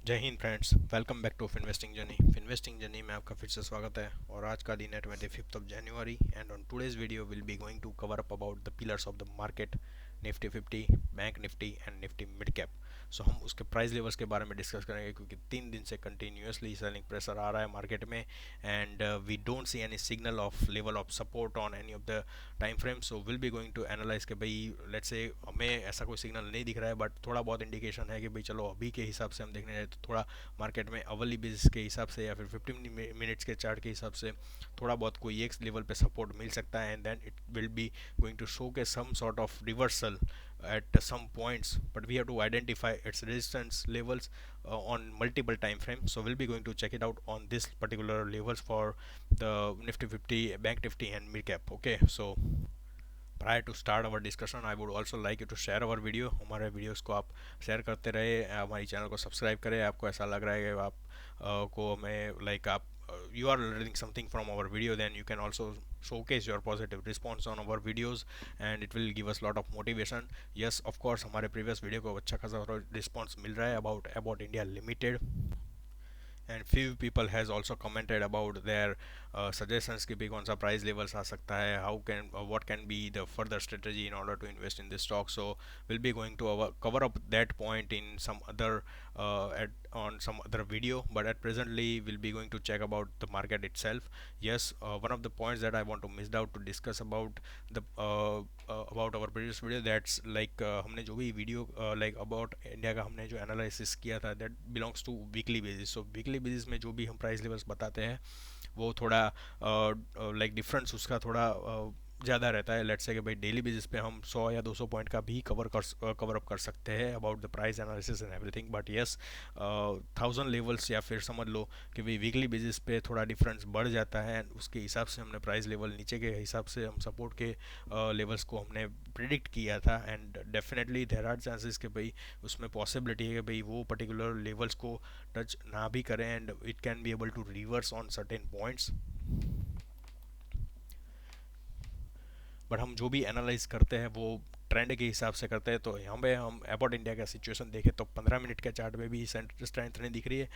जय हिंद friends, welcome back to investing journey. Investing journey में आपका फिर से स्वागत है और आज का दिन है 25 and on today's video will be going to cover up about the pillars of the market, Nifty 50, Bank Nifty and Nifty mid cap. So हम उसके प्राइस लेवल्स के बारे में डिस्कस करेंगे क्योंकि 3 दिन से कंटिन्यूसली सेलिंग प्रेशर आ रहा है मार्केट में and we don't see any signal of level of support on any of the time frame. So will be going to analyze कि भाई लेट्स से हमें ऐसा कोई सिग्नल नहीं दिख रहा है बट थोड़ा बहुत इंडिकेशन है कि भाई चलो अभी के हिसाब से हम देखने जाए तो थोड़ा मार्केट में अवली बेसिस के हिसाब से या फिर 15 मिनट्स के चार्ट के हिसाब से थोड़ा बहुत कोई एक लेवल पे सपोर्ट मिल सकता है and then it will be going to showcase some sort of reversal at some points, but we have to identify its resistance levels on multiple time frames. So we'll be going to check it out on this particular levels for the nifty 50, bank nifty and mid cap. Okay, so prior to start our discussion I would also like you to share our video। हमारे videos को आप share करते रहे, हमारी channel को subscribe करें। आपको ऐसा लग रहा है कि आप को हमें लाइक आप you are learning something from our video, then you can also showcase your positive response on our videos and it will give us lot of motivation। yes of course हमारे previous video को अच्छा खासा response मिल रहा है about India Limited and few people has also commented about their suggestions कि भी कौन सा price levels आ सकता है, how can what can be the further strategy in order to invest in this stock। so we'll be going to cover up that point in some other on some other video, but at presently we'll be going to check about the market itself। yes one of the points that I want to miss out to discuss about the about our previous video, that's like हमने जो भी video like about India का हमने जो analysis किया था that belongs to weekly basis। so weekly basis में जो भी हम प्राइस लेवल्स बताते हैं वो थोड़ा लाइक डिफरेंस उसका थोड़ा ज़्यादा रहता है। लेट्स से कि भाई डेली बेसिस पे हम 100 या 200 पॉइंट का भी कवर अप कर सकते हैं about the price analysis and everything, but yes 1000 levels या फिर समझ लो कि भाई वीकली बेसिस पे थोड़ा डिफरेंस बढ़ जाता है एंड उसके हिसाब से हमने प्राइस लेवल नीचे के हिसाब से हम सपोर्ट के लेवल्स को हमने प्रिडिक्ट किया था and definitely there are chances कि भाई उसमें पॉसिबिलिटी है कि भाई वो पर्टिकुलर लेवल्स को टच ना भी करें and it can be able to reverse on certain points. But हम जो भी एनालाइज करते हैं वो ट्रेंड के हिसाब से करते हैं। तो यहाँ पे हम अबाउट इंडिया का सिचुएशन देखें तो 15 मिनट के चार्ट में भी स्ट्रेंथ नहीं दिख रही है,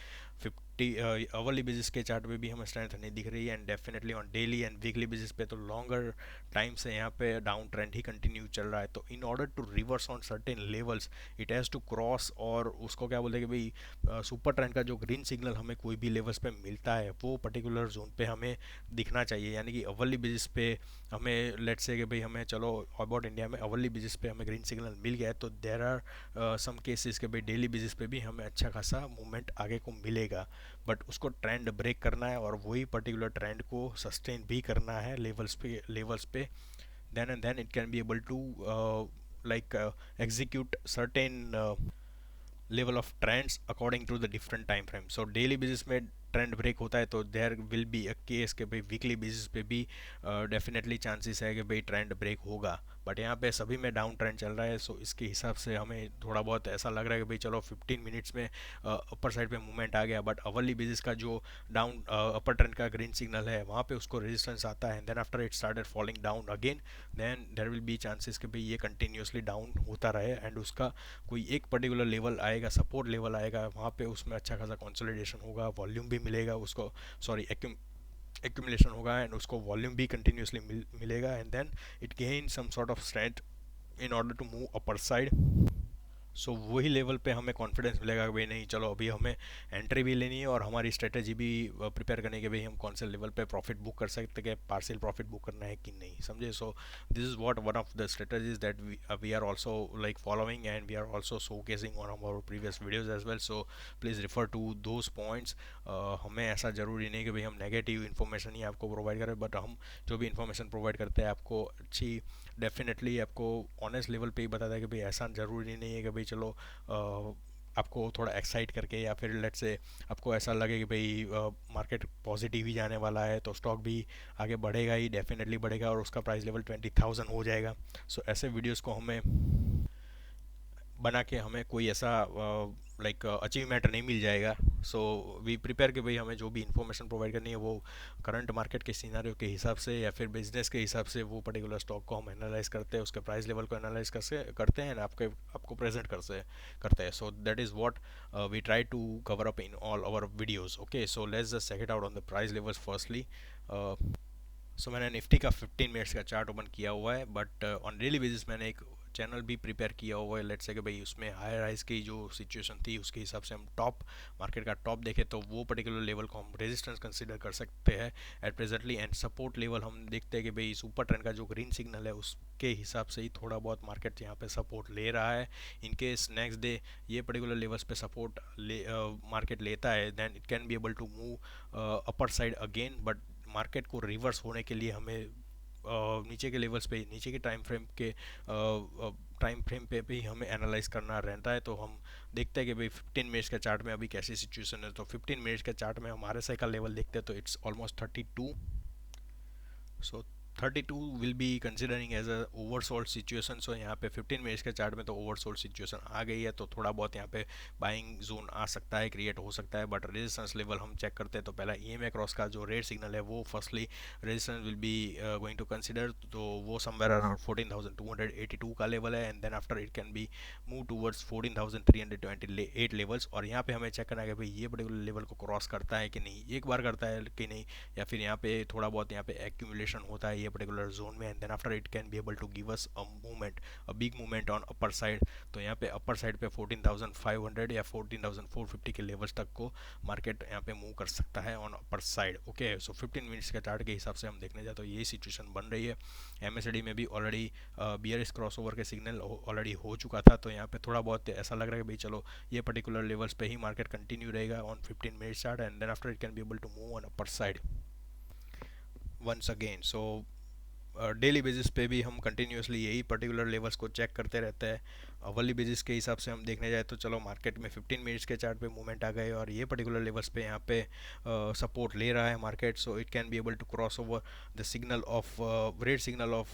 50 अवर्ली बेसिस के चार्ट में भी हमें स्ट्रेंथ नहीं दिख रही है and definitely on daily and weekly basis पे तो लॉन्गर टाइम से यहाँ पे डाउन ट्रेंड ही कंटिन्यू चल रहा है। तो in order to reverse on certain levels it has to cross और उसको क्या बोलते हैं कि भाई सुपर ट्रेंड का जो ग्रीन सिग्नल हमें कोई भी लेवल्स पे मिलता है वो पर्टिकुलर जोन पे हमें दिखना चाहिए, यानी कि अवर्ली बेसिस पे हमें लेट्स से कि भाई हमें चलो अबाउट इंडिया में अवर्ली बेसिस पे हमें ग्रीन सिग्नल मिल गया है तो देर आर सम केसेस के भाई डेली बेसिस पे भी हमें अच्छा खासा मूवमेंट आगे को मिलेगा, बट उसको ट्रेंड ब्रेक करना है और वही पर्टिकुलर ट्रेंड को सस्टेन भी करना है लेवल्स पे then and then it can be able to execute certain level of trends according to the different time frame. So daily basis में ट्रेंड ब्रेक होता है तो there will be a case कि भाई वीकली बेसिस पे भी definitely chances है कि भाई ट्रेंड ब्रेक होगा, बट यहाँ पे सभी में डाउन ट्रेंड चल रहा है। सो इसके हिसाब से हमें थोड़ा बहुत ऐसा लग रहा है कि भाई चलो 15 मिनट्स में अपर साइड पे मूवमेंट आ गया, बट अवरली बेसिस का जो डाउन अपर ट्रेंड का ग्रीन सिग्नल है वहाँ पे उसको रेजिस्टेंस आता है, then after it started falling down again, then there will be chances कि भाई ये कंटिन्यूसली डाउन होता रहे एंड उसका कोई एक पर्टिकुलर लेवल आएगा, सपोर्ट लेवल आएगा, वहाँ पे उसमें अच्छा खासा कंसोलिडेशन होगा, वॉल्यूम भी मिलेगा उसको, सॉरी एक्यूमुलेशन होगा एंड उसको वॉल्यूम भी कंटिन्यूसली मिलेगा and then it gain some sort of strength in order to move upper side. So वही लेवल पे हमें कॉन्फिडेंस मिलेगा कि भाई नहीं चलो अभी हमें एंट्री भी लेनी है और हमारी स्ट्रेटेजी भी प्रिपेयर करने के भाई हम कौन से लेवल पे प्रॉफिट बुक कर सकते हैं, पार्शियल प्रॉफिट बुक करना है कि नहीं, समझे। So this is what one of the strategies that we are also like following and we are also showcasing on our previous videos as well. So please refer to those points. हमें ऐसा ज़रूरी नहीं कि भाई हम negative information ही आपको provide करें, but हम जो भी इन्फॉर्मेशन प्रोवाइड करते हैं आपको अच्छी डेफिनेटली आपको ऑनेस्ट लेवल पे ही बताता है कि भाई ऐसा ज़रूरी नहीं है कि भाई चलो आपको थोड़ा एक्साइट करके या फिर लेट से आपको ऐसा लगे कि भाई मार्केट पॉजिटिव ही जाने वाला है तो स्टॉक भी आगे बढ़ेगा ही, डेफिनेटली बढ़ेगा और उसका प्राइस लेवल 20,000 हो जाएगा। सो ऐसे वीडियोस को हमें बना के हमें कोई ऐसा लाइक अचीवमेंट नहीं मिल जाएगा सो वी प्रिपेयर कि भाई हमें जो भी इंफॉर्मेशन प्रोवाइड करनी है वो करंट मार्केट के सिनारियो के हिसाब से या फिर बिजनेस के हिसाब से वो पर्टिकुलर स्टॉक को हम एनालाइज करते हैं, उसके प्राइस लेवल को एनालाइज करते हैं, आपको प्रेजेंट करते हैं. So that is what we try to cover up in all our videos. Okay, so let's just check it out on the price levels firstly. So मैंने निफ्टी का 15 minutes का chart open किया हुआ है, but on daily basis मैंने एक channel भी prepare किया हुआ है. लेट्स से कि भाई उसमें हायर राइज की जो सिचुएशन थी उसके हिसाब से हम टॉप मार्केट का टॉप देखें तो वो पर्टिकुलर लेवल को हम रेजिस्टेंस कंसीडर कर सकते हैं at presently. And support level हम देखते हैं कि भाई इस ऊपर ट्रेंड का जो ग्रीन सिग्नल है उसके हिसाब से ही थोड़ा बहुत मार्केट यहाँ पे सपोर्ट ले रहा है. इनकेस नेक्स्ट डे ये पर्टिकुलर लेवल्स पे सपोर्ट मार्केट लेता है then it can be able to move upper side again. But market को रिवर्स होने के लिए हमें नीचे के लेवल्स पे, नीचे के टाइम फ्रेम पे भी हमें एनालाइज करना रहता है. तो हम देखते हैं कि भाई 15 मिनट्स के चार्ट में अभी कैसी सिचुएशन है. तो 15 मिनट्स के चार्ट में हमारे साइकिल लेवल देखते हैं तो it's almost 32. So 32 will be considering as a oversold situation. So यहाँ पे 15 मिनट्स के चार्ट में तो ओवरसोल्ड सिचुएशन आ गई है, तो थोड़ा बहुत यहाँ पे बाइंग जोन आ सकता है, क्रिएट हो सकता है. बट रेजिस्टेंस लेवल हम चेक करते हैं तो पहला EMA क्रॉस का जो रेड सिग्नल है वो firstly resistance will be going to consider. तो वो समवेयर अराउंड 14,282 का लेवल है. And then after it can be move towards 14,328 levels. और यहाँ पे हमें चेक करना है कि भाई ये पर्टिकुलर लेवल को क्रॉस करता है कि नहीं, एक बार करता है कि नहीं, या फिर यहाँ पे थोड़ा बहुत यहाँ पे एक्यूमुलेशन होता है ये पर्टिकुलर जोन में. And then after it can be able to give us a movement, a big movement on upper side. तो यहाँ पे अपर साइड पे 14,500 या 14,450 के लेवल्स तक को मार्केट यहाँ पे मूव कर सकता है on upper side. Okay, so 15 minutes के चार्ट के हिसाब से हम देखने जाए तो ये सिचुएशन बन रही है. MACD में भी ऑलरेडी बियरिश क्रॉसओवर के सिग्नल ऑलरेडी हो चुका था. तो यहाँ पे थोड़ा बहुत ऐसा लग रहा है कि भाई चलो ये पर्टिकुलर लेवल्स पे ही मार्केट कंटिन्यू रहेगा on 15 minutes chart. And then after it can be able to move on upper side once again. So daily basis पे भी हम कंटिन्यूसली यही पर्टिकुलर लेवल्स को चेक करते रहते हैं. अवरली बेसिस के हिसाब से हम देखने जाए तो चलो मार्केट में 15 मिनट्स के चार्ट पे मूवमेंट आ गए और ये पर्टिकुलर लेवल्स पे यहाँ पे सपोर्ट ले रहा है market. So it can be able to cross over the signal of red signal of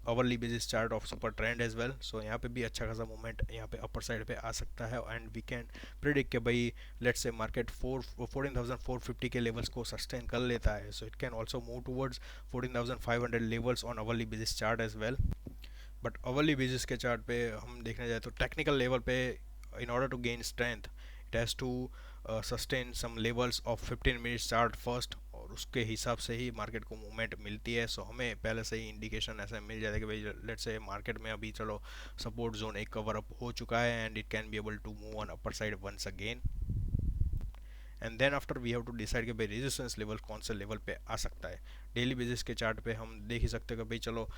hourly basis chart of super trend as well. So यहाँ पे भी अच्छा खासा मूवमेंट यहाँ पे अपर साइड पे आ सकता है. एंड वी कैन प्रिडिक्ट के भाई लेट्स से मार्केट 14,450 के लेवल्स को सस्टेन कर लेता है. So it can also move towards 14,500 levels on hourly basis chart as well. But hourly basis के चार्ट पे हम देखने जाए तो टेक्निकल लेवल पे in order to gain strength it has to sustain some levels of 15 minutes chart first, और उसके हिसाब से ही मार्केट को मूवमेंट मिलती है. सो हमें पहले से ही इंडिकेशन ऐसा मिल जाता है कि भाई लेट्स से मार्केट में अभी चलो सपोर्ट जोन एक कवर अप हो चुका है and it can be able to move on upper side once again. And then after we have to decide कि भाई रेजिस्टेंस लेवल कौन से लेवल पे आ सकता है. डेली बेसिस के चार्ट पे हम देख ही सकते हैं कि भाई चलो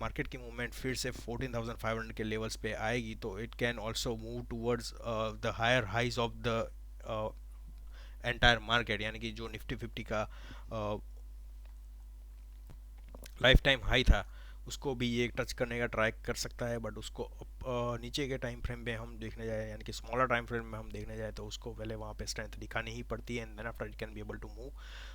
मार्केट की मूवमेंट फिर से 14,500 के लेवल्स पे आएगी तो it can also move towards the higher highs of the entire market. यानी कि जो निफ्टी 50 का लाइफ टाइम हाई था उसको भी ये टच करने का ट्राई कर सकता है. बट उसको नीचे के टाइम फ्रेम में हम देखने जाए, यानी कि स्मॉलर टाइम फ्रेम में हम देखने जाए तो उसको पहले वहाँ पे स्ट्रेंथ दिखानी ही पड़ती है. And then after it can be able to move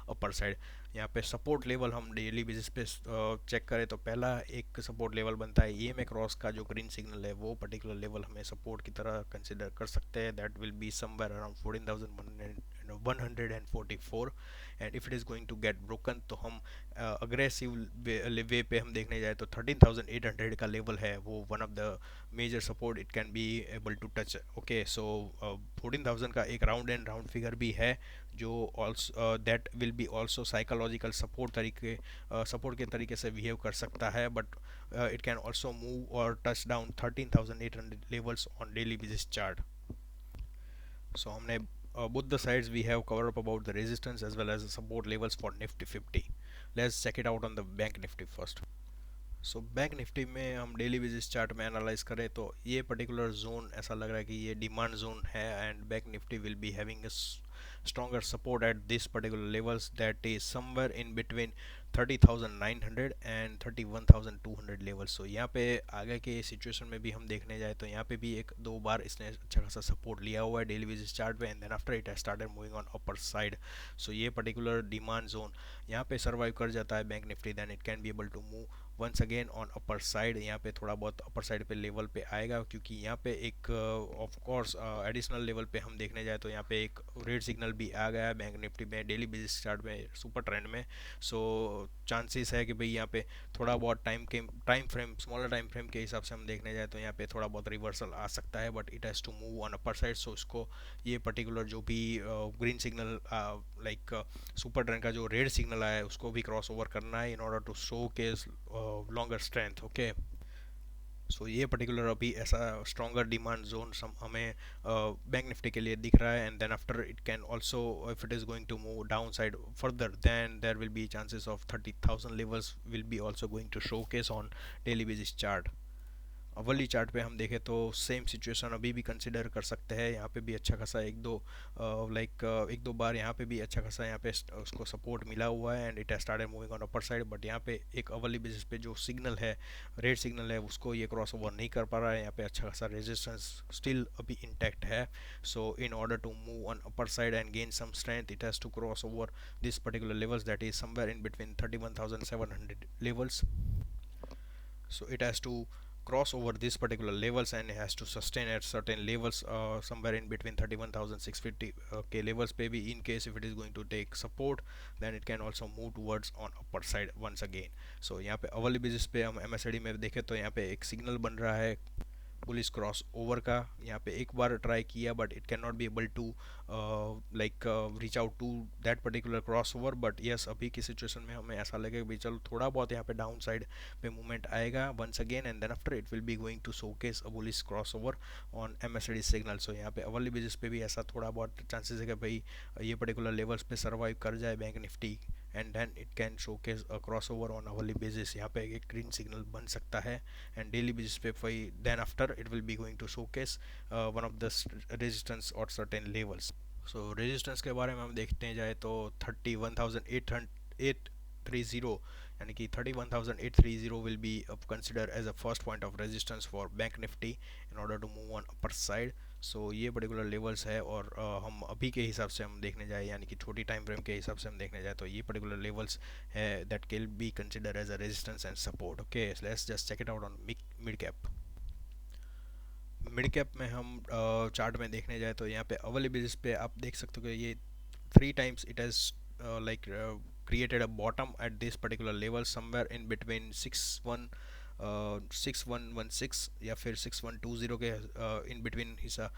upper side. यहाँ पे सपोर्ट लेवल हम डेली बेसिस पे चेक करें तो पहला एक सपोर्ट लेवल बनता है EMA क्रॉस का जो ग्रीन सिग्नल है वो पर्टिकुलर लेवल हमें सपोर्ट की तरह कंसिडर कर सकते हैं. That will be somewhere around 14,144. And if it is going to get broken तो हम अग्रेसिव वे पे हम देखने जाए तो 13,800 का लेवल है वो one of the major support it can be able to touch. Okay, so 14,000 का एक राउंड एंड राउंड फिगर भी है जो also that will be also psychological support के तरीके से बिहेव कर सकता है. But it can also move और touch down 13,800 levels on daily basis chart. So हमने both the sides we have covered up about the resistance as well as the support levels for Nifty 50. Let's check it out on the Bank Nifty first. So bank Nifty में हम daily basis chart में analyse करें तो ये particular zone ऐसा लग रहा है कि ये डिमांड जोन है. And bank Nifty will be having a stronger support at this particular levels that is somewhere in between 30,900 and 31,200 levels. सो यहाँ पे आगे के सिचुएशन में भी हम देखने जाए तो यहाँ पे भी एक दो बार इसने अच्छा खासा सपोर्ट लिया हुआ है डेली बेसिस चार्ट पे. And then after it started moving on upper side. So ये पर्टिकुलर डिमांड जोन यहाँ पे सर्वाइव कर जाता है bank Nifty then it can be able to move once again on upper side, यहाँ पे थोड़ा बहुत अपर साइड पे लेवल पे आएगा, क्योंकि यहाँ पे एक ऑफ कोर्स एडिशनल लेवल पे हम देखने जाए तो यहाँ पे एक रेड सिग्नल भी आ गया है बैंक निफ्टी में डेली बेसिस चार्ट में सुपर ट्रेंड में। सो चांसेस है कि भाई यहाँ पे थोड़ा बहुत time frame smaller time frame के हिसाब से हम देखने जाए तो यहाँ पे थोड़ा बहुत रिवर्सल आ सकता है, but it has to move on upper side. So इसको ये पर्टिकुलर जो भी green signal like super trend का जो रेड सिग्नल आया है उसको भी क्रॉस ओवर करना है in order to showcase longer strength. Okay, so ये पर्टिकुलर अभी ऐसा स्ट्रॉन्गर डिमांड जोन हमें बैंक निफ्टी के लिए दिख रहा है, and then after it can also if it is going to move down side further then there will be chances of 30,000 levels will be also going to showcase on daily basis chart. Hourly chart पे हम देखें तो same situation अभी भी consider कर सकते हैं। यहाँ पे भी अच्छा खासा एक दो बार यहाँ पे भी अच्छा खासा यहाँ पे उसको सपोर्ट मिला हुआ है, and it has started moving on upper side, but यहाँ पे एक अवली बेसिस पे जो सिग्नल है रेड सिग्नल है उसको ये क्रॉस ओवर नहीं कर पा रहा है। यहाँ पे अच्छा खासा रेजिस्टेंस स्टिल अभी इंटैक्ट है। So in order to move on upper side and gain some strength it has to cross over this particular levels that is somewhere in between 31,700 levels. So it has to cross over these particular levels and it has to sustain at certain levels somewhere in between 31,650 k levels maybe. In case if it is going to take support then it can also move towards on upper side once again. So यहाँ पे अवली basis पे हम MACD में देखें तो यहाँ पे एक सिग्नल बन रहा है पुलिस क्रॉस ओवर का। यहाँ पे एक बार ट्राई किया but it can not be able to reach out to that particular cross over, but yes अभी की सिचुएशन में हमें ऐसा लगेगा कि चलो थोड़ा बहुत यहाँ पे डाउन साइड पे मूवमेंट आएगा once again, and then after it will be going to showcase a bullish cross over on MACD signal. So यहाँ पे अवली बेसिस पे भी ऐसा थोड़ा बहुत चांसेस है कि भाई ये पर्टिकुलर लेवल्स पे सर्वाइव कर जाए Bank Nifty, and then it can showcase a crossover on hourly basis. यहाँ पे एक ग्रीन सिग्नल बन सकता है एंड डेली बेसिस पे फिर then after it will be going to showcase one of the resistance और सर्टेन लेवल्स। सो रेजिस्टेंस के बारे में हम देखते जाए तो 31,830 यानी कि 31,830 will be consider as a first point of resistance for Bank Nifty in order to move on upper side. So ये पर्टिकुलर लेवल्स है, और हम अभी के हिसाब से हम देखने जाए यानी कि छोटी टाइम फ्रेम के हिसाब से हम देखने जाए तो ये पर्टिकुलर लेवल्स है that can be consider as a resistance and support. Okay, let's just check it out on mid cap. Mid cap में हम चार्ट में देखने जाए तो यहाँ पे अवली बेसिस पे आप देख सकते हो कि ये 3 times it has created a bottom at this particular level somewhere in between 6116 या फिर 6120 के इन बिटवीन हिस्सा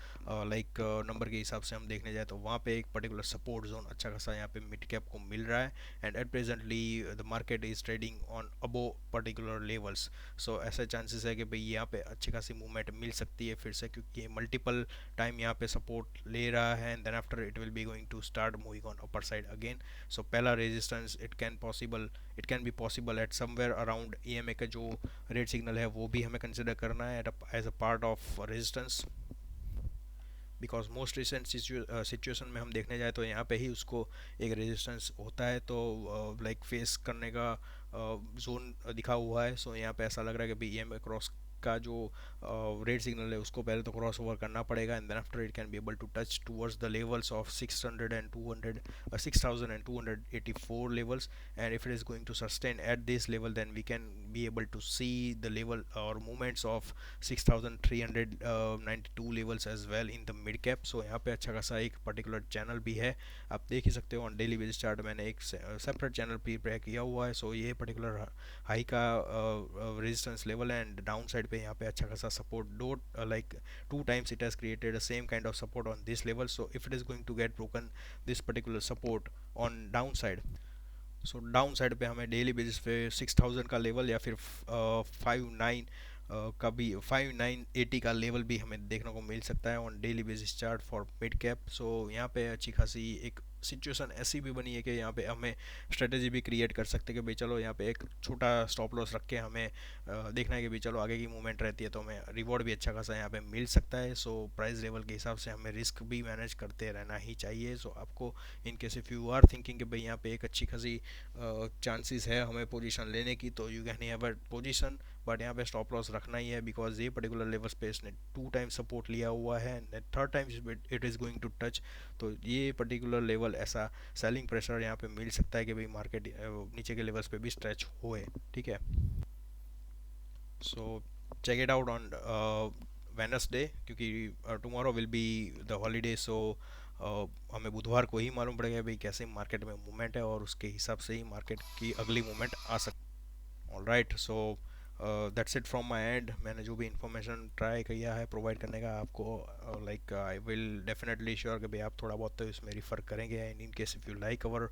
नंबर के हिसाब से हम देखने जाए तो वहाँ पे एक पर्टिकुलर सपोर्ट जोन अच्छा खासा यहाँ पे मिड कैप को मिल रहा है, and at presently the market is trading on above particular levels. So ऐसे चांसेस है कि भाई यहाँ पे अच्छी खासी मूवमेंट मिल सकती है फिर से, क्योंकि मल्टीपल टाइम यहाँ पे सपोर्ट ले रहा है, and then after it will be going to start moving on upper side again. So पहला resistance it can be possible at somewhere around EMA का जो रेड सिग्नल है वो भी हमें कंसिडर करना है as a part of resistance, because most recent situation में हम देखने जाए तो यहाँ पे ही उसको एक रेजिस्टेंस होता है तो फेस करने का जोन दिखा हुआ है। सो यहाँ पे ऐसा लग रहा है कि भाई EMA क्रॉस का जो रेड सिग्नल है उसको पहले तो क्रॉस ओवर करना पड़ेगा, and then after it can be able to touch towards the levels of 6,284 levels, and if it is going to sustain at this level then we can be able to see the level or movements of 6,392 levels as well in the mid cap. So यहाँ पे अच्छा खासा एक particular channel भी है, आप देख ही सकते हो ऑन डेली बेसिस चार्ट मैंने एक सेपरेट चैनल प्रिपेयर किया हुआ है। सो ये पर्टिकुलर हाई का रेजिस्टेंस लेवल है, एंड डाउन साइड पे यहाँ पे अच्छा खासा support like 2 times it has created the same kind of support on this level. So if it is going to get broken this particular support on downside, so down side पे हमें daily basis पे 6,000 का level या फिर 59 का भी 5980 का level भी हमें देखने को मिल सकता है on daily basis chart for mid cap. So यहाँ पे अच्छी खासी एक सिचुएशन ऐसी भी बनी है कि यहाँ पे हमें स्ट्रेटेजी भी क्रिएट कर सकते हैं कि भाई चलो यहाँ पे एक छोटा स्टॉप लॉस रख के हमें देखना है कि भाई चलो आगे की मूवमेंट रहती है तो हमें रिवॉर्ड भी अच्छा खासा यहाँ पे मिल सकता है। सो प्राइस लेवल के हिसाब से हमें रिस्क भी मैनेज करते रहना ही चाहिए। सो आपको in case if you are thinking कि भाई यहाँ पे एक अच्छी खासी चांसेस है हमें पोजीशन लेने की तो you can have a position, but यहाँ पे स्टॉप लॉस रखना ही है बिकॉज ये पर्टिकुलर लेवल पे इसने 2 times सपोर्ट लिया हुआ है, third time it is going to touch. तो ये पर्टिकुलर लेवल ऐसा सेलिंग प्रेशर यहाँ पे मिल सकता है कि भाई मार्केट नीचे के लेवल्स पे भी स्ट्रेच होए। ठीक है, So check it out on Wednesday, क्योंकि tomorrow will be the holiday. So हमें बुधवार को ही मालूम पड़ेगा भाई कैसे मार्केट में मूवमेंट है, और उसके हिसाब से ही मार्केट की अगली मूवमेंट आ सकती है। All right, so that's it from my and. मैंने जो भी इंफॉर्मेशन ट्राई किया है प्रोवाइड करने का आपको, like I will definitely sure कि भाई आप थोड़ा बहुत तो इसमें रिफ़र करेंगे। And in case if you like our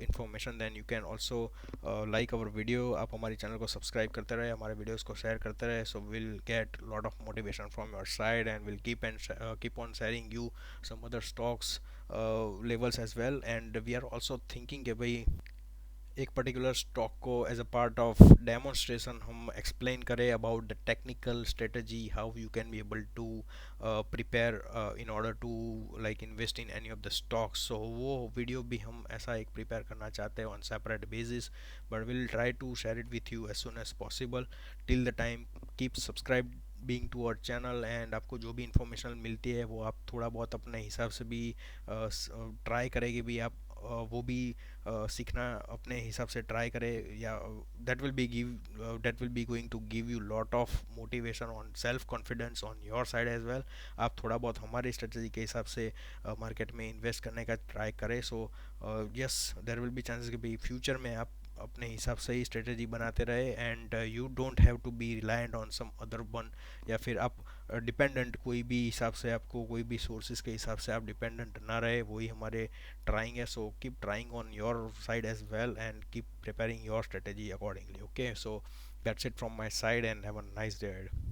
information then you can also like our video. आप हमारे चैनल को सब्सक्राइब करते रहे, हमारे वीडियोज़ को शेयर करते रहे, so will get lot of motivation from your side and will keep on sharing you some other stocks levels as well. And we are also thinking कि भाई एक पर्टिकुलर स्टॉक को as a part of demonstration हम explain करें about the technical strategy, how you can be able to prepare in order to like invest in any of the stocks. So वो video भी हम ऐसा एक prepare करना चाहते हैं on separate basis, but will try to share it with you as soon as possible. Till the time keep subscribe being to our channel, and आपको जो भी इंफॉर्मेशन मिलती है वो आप थोड़ा बहुत अपने हिसाब से भी ट्राई करेंगे भी आप वो भी सीखना अपने हिसाब से ट्राई करें, या that will be going to give you lot of motivation on self confidence on your side as well. आप थोड़ा बहुत हमारे स्ट्रेटजी के हिसाब से मार्केट में इन्वेस्ट करने का ट्राई करें। So yes, there will be chances कि भाई फ्यूचर में आप अपने हिसाब से ही स्ट्रेटजी बनाते रहे, and you don't have to be reliant on some other one, या फिर आप डिपेंडेंट कोई भी हिसाब से, आपको कोई भी सोर्सेज के हिसाब से आप डिपेंडेंट ना रहे। वही हमारे ट्राइंग है। So keep trying on your side as well and keep preparing your strategy accordingly. Okay, so that's it from my side and have a nice day ahead.